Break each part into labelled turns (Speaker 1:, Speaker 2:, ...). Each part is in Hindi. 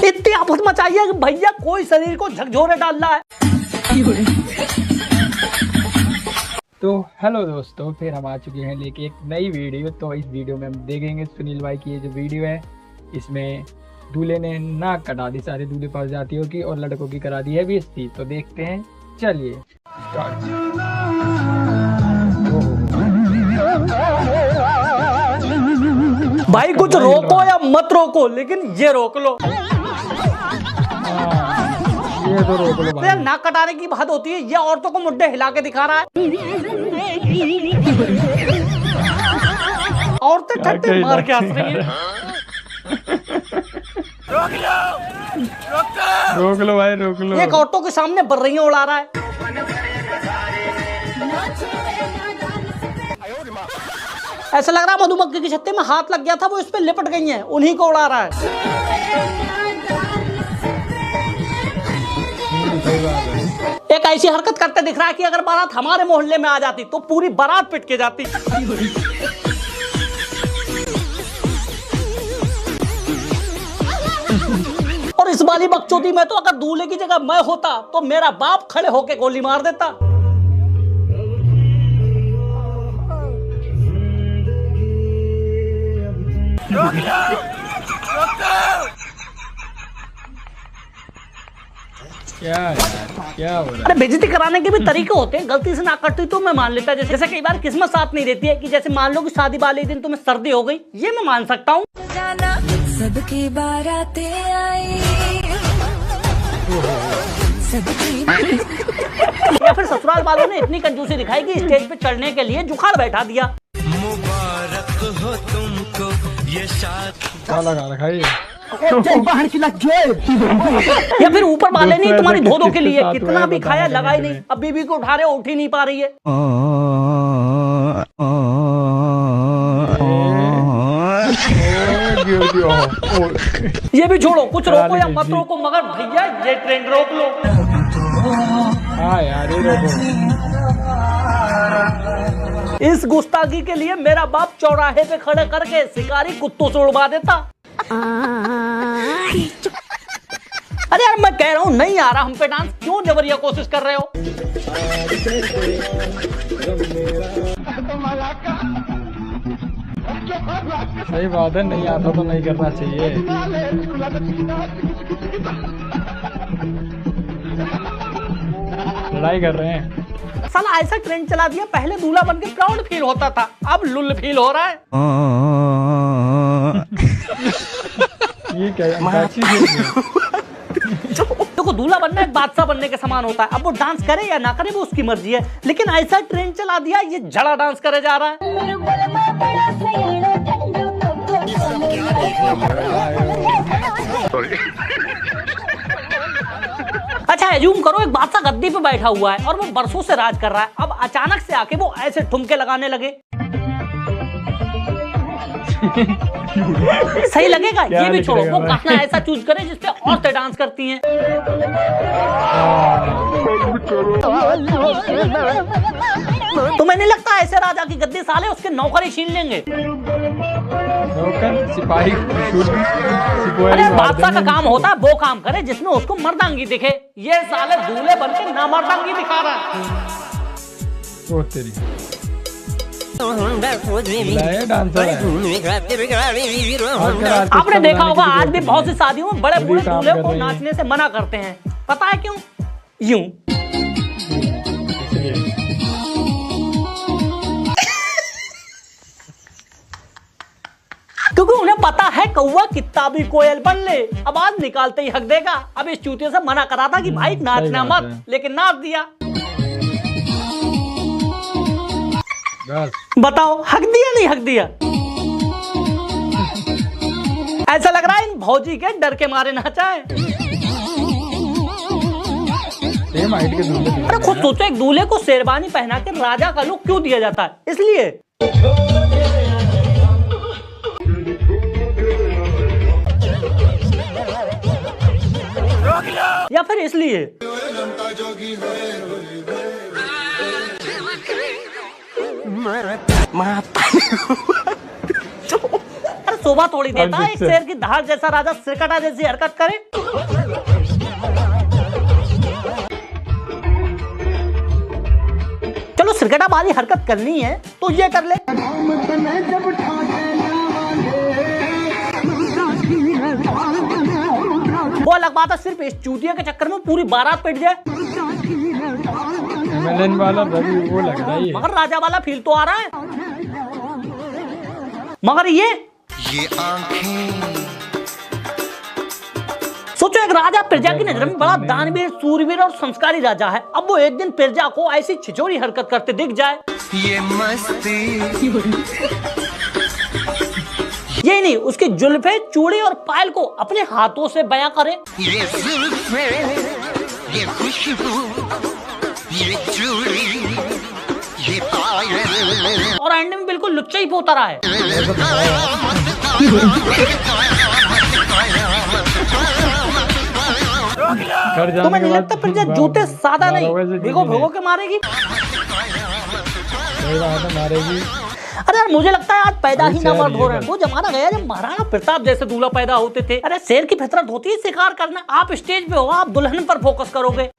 Speaker 1: इतनी आफत मचाइए कि भैया कोई शरीर को झकझोरे डाल रहा है।
Speaker 2: तो हेलो दोस्तों, फिर हम आ चुके हैं लेके एक नई वीडियो। तो इस वीडियो में हम देखेंगे सुनील भाई की ये जो वीडियो है, इसमें दूल्हे ने नाक कटा दी सारी दूल्हे पास जातियों की और लड़कों की करा दी है बेइज्जती। तो देखते हैं, चलिए स्टार्ट।
Speaker 1: भाई कुछ रोको या मत रोको, लेकिन ये रोक लो।
Speaker 2: ये तो रोक लो भाई।
Speaker 1: नाक कटाने की बात होती है, ये औरतों को मुड्डे हिला के दिखा रहा है। औरतें ठट्टे मार के हंस रही है।
Speaker 2: रोक लो भाई, रोक लो।
Speaker 1: एक औरतों के सामने बर्रियां उड़ा रहा है। ऐसा लग रहा है मधुमक्खी की छत्ते में हाथ लग गया था, वो इस पे लिपट गई हैं, उन्हीं को उड़ा रहा है। एक ऐसी हरकत करते दिख रहा है कि अगर बारात हमारे मोहल्ले में आ जाती तो पूरी बारात पिट के जाती। और इस वाली बकचोदी में तो अगर दूल्हे की जगह मैं होता तो मेरा बाप खड़े होके गोली मार देता।
Speaker 2: क्या हो रहा है?
Speaker 1: अरे बेइज्जती कराने के भी तरीके होते हैं। गलती से ना करती तो मैं मान लेता। जैसे कई बार किस्मत साथ नहीं देती है कि जैसे मान लो कि शादी वाले दिन तुम्हें सर्दी हो गई, ये मैं मान सकता हूँ।
Speaker 3: सबकी बारातें आई,
Speaker 1: या फिर ससुराल वालों ने इतनी कंजूसी दिखाई कि स्टेज पे चढ़ने के लिए जुखाड़ बैठा दिया।
Speaker 4: मुबारक हो तुमको ये शादी।
Speaker 2: लगा रखा है
Speaker 1: या फिर ऊपर वाले ने तुम्हारी धो के लिए कितना भी खाया, लगा ही नहीं। अब बीबी को उठा रहे हो, उठ ही नहीं पा रही है। ये भी छोड़ो, कुछ रोको या मत रोको, मगर भैया ये ट्रेंड रोक लो।
Speaker 2: हाँ यार, ये रोको।
Speaker 1: इस गुस्ताखी के लिए मेरा बाप चौराहे पे खड़े करके शिकारी कुत्तों से उड़वा देता। अरे यार मैं कह रहा हूँ नहीं आ रहा हम पे डांस, क्यों जबरिया कोशिश कर रहे हो?
Speaker 2: सही बात है, नहीं आता तो नहीं करना चाहिए। लड़ाई कर रहे हैं।
Speaker 1: साला ऐसा ट्रेंड चला दिया, पहले दूल्हा बन के प्राउड फील होता था, अब लुल फील हो रहा है।
Speaker 2: ये क्या
Speaker 1: देखो दूल्हा बनना एक बादशाह बनने के समान होता है। अब वो डांस करे या ना करे वो उसकी मर्जी है, लेकिन ऐसा ट्रेंड चला दिया, ये जड़ा डांस करे जा रहा है। अच्छा एज्यूम करो एक बादशाह गद्दी पे बैठा हुआ है और वो बरसों से राज कर रहा है। अब अचानक से आके वो ऐसे ठुमके लगाने लगे। सही लगेगा? ये भी छोड़ो, वो गाना ऐसा चूज करे जिसपे औरतें डांस करती हैं। तुम्हें नहीं लगता ऐसे राजा की गद्दी साले उसके नौकर ही छीन लेंगे?
Speaker 2: नौकर, सिपाही,
Speaker 1: अरे बादशाह का काम होता है वो काम करे जिसमें उसको मर्दांगी दिखे। ये साले दूल्हे बन के ना मर्दांगी दिखा रहा है।
Speaker 2: ओ तेरी डांसर है।
Speaker 1: आपने देखा होगा आज भी बहुत सी शादियों में बड़े बूढ़े दूल्हे को नाचने से मना करते हैं। पता है क्यों? यूं क्योंकि उन्हें पता है कौवा कितना भी कोयल बन ले, आवाज निकालते ही हक देगा। अब इस चूतिए से मना करा था कि भाई नाचना मत, लेकिन नाच दिया। बताओ हक दिया नहीं हक दिया? ऐसा लग रहा है इन भौजी के डर के मारे नाचा है। अरे खुद सोचो, एक दूल्हे को शेरवानी पहना के राजा का लुक क्यों दिया जाता है? इसलिए या फिर इसलिए? शोभा थोड़ी देता है एक
Speaker 2: Objection.
Speaker 1: शेर की धार जैसा राजा सिरकटा जैसी हरकत करे। चलो सिरकटा वाली हरकत करनी है तो ये कर ले। वो अलग बात है, सिर्फ इस चूतिया के चक्कर में पूरी बारात पिट जाए।
Speaker 2: MLN वाला रवि वो लग रहा है।
Speaker 1: मगर राजा वाला फील तो आ रहा है। मगर ये
Speaker 4: आंखें
Speaker 1: सोचो, एक राजा प्रजा की नजर में बड़ा दानवीर, सूरवीर और संस्कारी राजा है। अब वो एक दिन प्रजा को ऐसी छिछोरी हरकत करते दिख जाए।
Speaker 4: ये मस्ती
Speaker 1: यही नहीं, उसकी जुल्फे, चूड़ी और पायल को अपने हाथों से बयां करे।
Speaker 4: ये जुल्फे, ये खुशबू, ये चूड़ी, ये पायल
Speaker 1: और एंड में बिल्कुल लुच्चा ही पोता रहा है। तुम्हें नहीं लगता प्रजा जूते सादा नहीं भिगो भिगो के मारेगी?
Speaker 2: मारेगी।
Speaker 1: अरे यार मुझे लगता है आज पैदा ही ना मर्द हो रहे हैं। वो जमाना गया जब महाराणा प्रताप जैसे दूल्हा पैदा होते थे। अरे शेर की फितरत होती है शिकार करना। आप स्टेज पे हो, आप दुल्हन पर फोकस करोगे।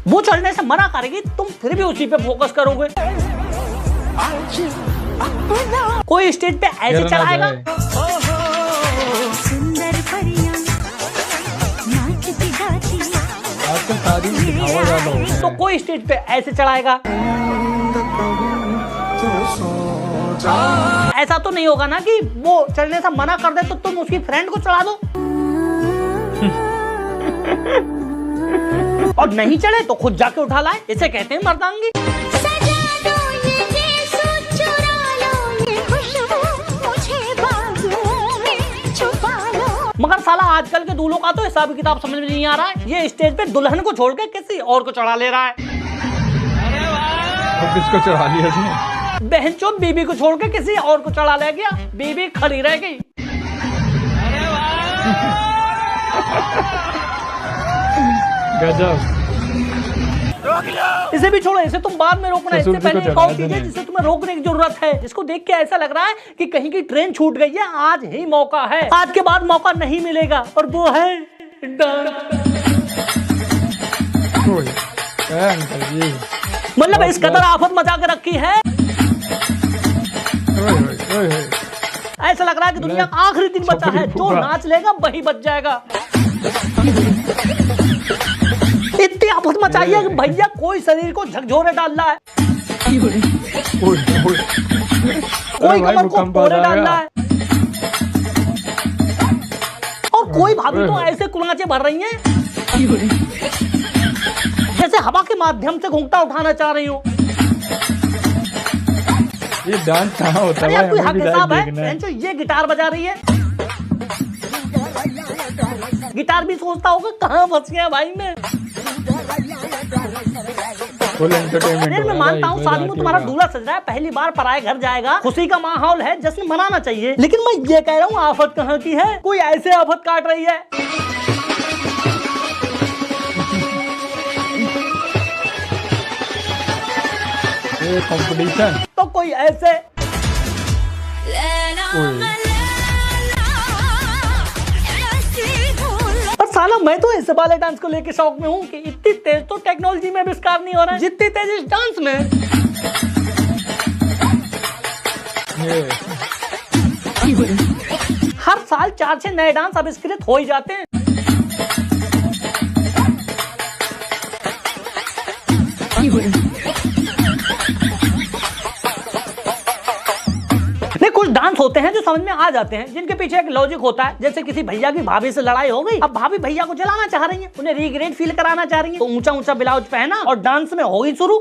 Speaker 1: वो चढ़ने से मना करेगी, तुम फिर भी उसी पे फोकस करोगे। कोई स्टेज पे ऐसे चढ़ाएगा,
Speaker 3: सुंदर परियां नाचती गाती,
Speaker 2: आजकल शादी में दिखावा ज्यादा होता है।
Speaker 1: तो कोई स्टेज पे ऐसे चढ़ाएगा। ऐसा तो नहीं होगा ना कि वो चढ़ने से मना कर दे तो तुम उसकी फ्रेंड को चढ़ा दो। और नहीं चढ़े तो खुद जाके उठा लाए। इसे कहते हैं मर्दांगी।
Speaker 3: सजा दो ये यीशु, चुरा लो ये खुशबू, मुझे बाजुओं में छुपा लो।
Speaker 1: मगर साला आजकल के दूल्हों का तो हिसाब किताब समझ में नहीं आ रहा है। ये स्टेज पे दुल्हन को छोड़ के किसी और को चढ़ा ले रहा है।
Speaker 2: और किसको चढ़ा लिया इसने?
Speaker 1: बहनचोद बीबी को छोड़ के किसी और को चढ़ा ले गया। बीबी खड़ी रह गई।
Speaker 2: गजब।
Speaker 1: इसे भी छोड़ो, इसे तुम बाद में रोकना। इससे
Speaker 2: ससुर जी को
Speaker 1: पहले एक और
Speaker 2: चढ़ा
Speaker 1: चीज है
Speaker 2: देने।
Speaker 1: जिसे तुम्हें रोकने की जरूरत है, जिसको देख के ऐसा लग रहा है कि कहीं की ट्रेन छूट गई है। आज ही मौका है, आज के बाद मौका नहीं मिलेगा। और वो है डांस।
Speaker 2: अंकल जी,
Speaker 1: मतलब इस कदर आफत मचा के रखी है,
Speaker 2: ओए।
Speaker 1: ऐसा लग रहा है कि दुनिया का आखिरी दिन बचा है। जो नाच लेगा वही बच जाएगा। इतनी आफत मचाई है कि भैया कोई शरीर को झकझोरे डाल रहा है, कोई कमर को कोरे डाल रहा है, और कोई भाभी तो ऐसे कुलांचे भर रही हैं जैसे हवा के माध्यम से घूंघटा उठाना चाह रही हो।
Speaker 2: ये डांस कहाँ होता
Speaker 1: अरे
Speaker 2: है?
Speaker 1: यार कोई
Speaker 2: हमें
Speaker 1: हक
Speaker 2: भी
Speaker 1: हिसाब है।
Speaker 2: देखना है।
Speaker 1: बहनचोद ये गिटार बजा रही है। गिटार भी सोचता होगा कहाँ फंस गया भाई मैं।
Speaker 2: फुल एंटरटेनमेंट
Speaker 1: अरे मैं मानता हूँ शादी में तुम्हारा दूल्हा सज रहा है, पहली बार पराए घर जाएगा, खुशी का माहौल है, जश्न मनाना चाहिए। लेकिन मैं ये कह रहा हूँ आफत कहाँ की है? कोई ऐसे आफत काट रही है।
Speaker 2: ये कंपटीशन।
Speaker 1: तो कोई ऐसे पर साला मैं तो ऐसे वाले डांस को लेके शौक में हूँ कि इतनी तेज तो टेक्नोलॉजी में आविष्कार नहीं हो रहा है जितनी तेज इस डांस में। हर साल 4-6 नए डांस आविष्कृत हो ही जाते हैं। नहीं, कुछ डांस होते हैं जो समझ में आ जाते हैं, जिनके पीछे एक लॉजिक होता है। जैसे किसी भैया की भाभी से लड़ाई हो गई, अब भाभी भैया को जलाना चाह रही है, उन्हें रिग्रेट फील कराना चाह रही है, तो ऊंचा ऊंचा ब्लाउज पहना और डांस में हो गई शुरू।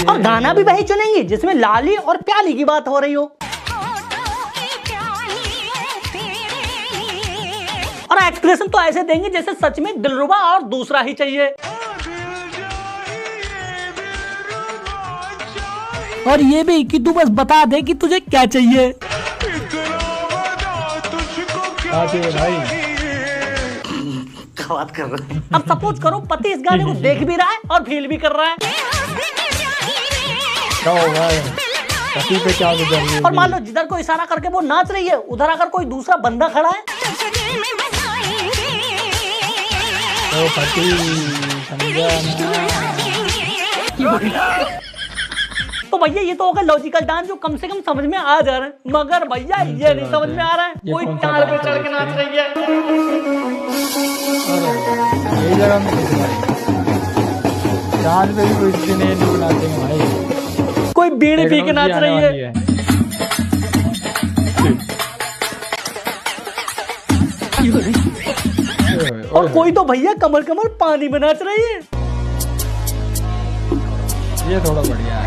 Speaker 1: और गाना भी वही चुनेंगी जिसमें लाली और प्याली की बात हो रही हो। और एक्सप्रेशन तो ऐसे देंगे जैसे सच में दिलरुबा और दूसरा ही चाहिए। और ये भी कि तू बस बता दे कि तुझे क्या चाहिए।
Speaker 2: भाई
Speaker 1: का बात कर रहे हैं। अब सपोज करो पति इस गाने को देख भी रहा है और फील भी कर रहा है,
Speaker 2: क्या होगा पति पे क्या गुजर रही
Speaker 1: और मान लो जिधर को इशारा करके वो नाच रही है उधर अगर कोई दूसरा बंदा खड़ा है
Speaker 2: तो पति समझा ना।
Speaker 1: तो भैया ये तो होगा लॉजिकल डांस जो कम से कम समझ में आ जा रहा है, मगर भैया ये नहीं समझ में आ रहा है
Speaker 2: ये
Speaker 1: कोई
Speaker 2: कौन सा
Speaker 1: टाल पे
Speaker 2: डांस
Speaker 1: चढ़
Speaker 2: है
Speaker 1: के नाच रही है।
Speaker 2: ये जगह में किस भाई डांस पे भी कोई दिन नहीं नाचते हैं भाई,
Speaker 1: कोई बीड़ी पी के नाच रही है। और कोई तो भैया कमर कमर पानी में नाच रही है।
Speaker 2: ये थोड़ा बढ़िया है।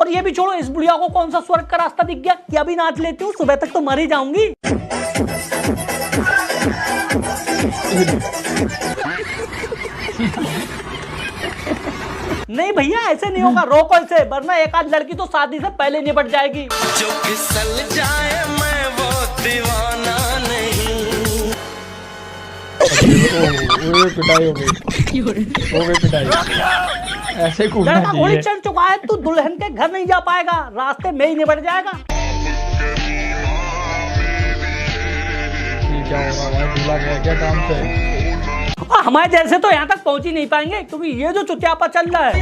Speaker 1: और ये भी छोड़ो, इस बुढ़िया को कौन सा स्वर्ग का रास्ता दिख गया कि अभी नाच लेती हूँ, सुबह तक तो मर ही जाऊंगी। नहीं भैया ऐसे नहीं होगा, रोको इसे, वरना एक आध लड़की तो शादी से पहले निपट जाएगी।
Speaker 4: जो फिसल जाए मैं वो दीवाना नहीं।
Speaker 2: पिटाई हो गई पिटाई। ऐसे कूदना
Speaker 1: लड़का घोड़ी
Speaker 2: चाहिए।
Speaker 1: चढ़ चुका है, तू दुल्हन के घर नहीं जा पाएगा, रास्ते में ही निपट जाएगा।
Speaker 2: ये क्या होगा भाई, दूल्हा गया क्या काम से?
Speaker 1: और हमारे जैसे तो यहाँ तक पहुंच ही नहीं पाएंगे, क्योंकि ये जो चुतियापा चल रहा है।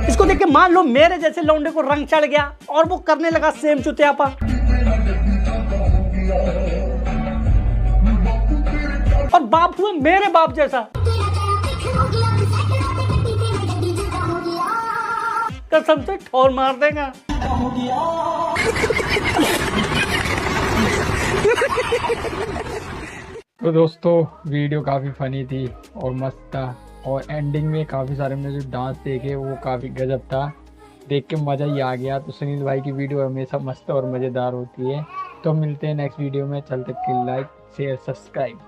Speaker 1: इसको देख के मान लो मेरे जैसे लौंडे को रंग चढ़ गया और वो करने लगा सेम चुतियापा। और बाप हुआ मेरे बाप जैसा, कसम से ठोर मार देगा।
Speaker 2: तो दोस्तों वीडियो काफ़ी फनी थी और मस्त था, और एंडिंग में काफ़ी सारे हमने जो डांस देखे वो काफ़ी गजब था, देख के मज़ा ही आ गया। तो सुनील भाई की वीडियो हमेशा मस्त और मज़ेदार होती है। तो मिलते हैं नेक्स्ट वीडियो में, चल तक के लाइक शेयर सब्सक्राइब।